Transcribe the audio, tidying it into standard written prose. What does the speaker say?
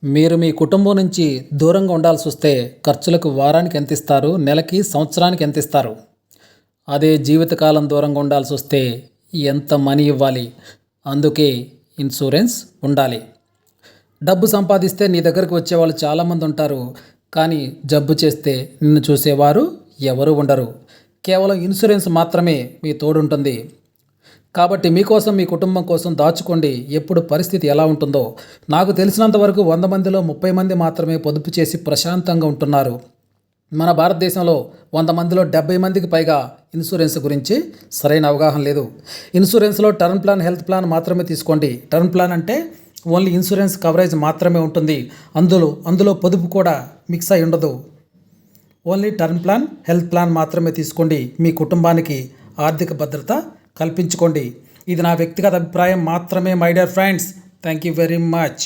మీరు మీ కుటుంబం నుంచి దూరంగా ఉండాల్సి వస్తే ఖర్చులకు వారానికి ఎంత ఇస్తారు, నెలకి, సంవత్సరానికి ఎంత ఇస్తారు? అదే జీవితకాలం దూరంగా ఉండాల్సి వస్తే ఎంత మనీ ఇవ్వాలి? అందుకే ఇన్సూరెన్స్ ఉండాలి. డబ్బు సంపాదిస్తే నీ దగ్గరకు వచ్చేవాళ్ళు చాలామంది ఉంటారు, కానీ జబ్బు చేస్తే నిన్ను చూసేవారు ఎవరు ఉండరు. కేవలం ఇన్సూరెన్స్ మాత్రమే మీ తోడుంటుంది. కాబట్టి మీకోసం, మీ కుటుంబం కోసం దాచుకోండి. ఎప్పుడు పరిస్థితి ఎలా ఉంటుందో. నాకు తెలిసినంత వరకు 100 మందిలో 30 మంది మాత్రమే పొదుపు చేసి ప్రశాంతంగా ఉంటున్నారు. మన భారతదేశంలో 100 మందిలో 70 మందికి పైగా ఇన్సూరెన్స్ గురించి సరైన అవగాహన లేదు. ఇన్సూరెన్స్లో టర్మ్ ప్లాన్, హెల్త్ ప్లాన్ మాత్రమే తీసుకోండి. టర్మ్ ప్లాన్ అంటే ఓన్లీ ఇన్సూరెన్స్ కవరేజ్ మాత్రమే ఉంటుంది. అందులో పొదుపు కూడా మిక్స్ అయి ఉండదు. Only term plan, health plan మాత్రమే తీసుకోండి. మీ కుటుంబానికి ఆర్థిక భద్రత కల్పించుకోండి. ఇది నా వ్యక్తిగత అభిప్రాయం మాత్రమే my dear friends. Thank you very much.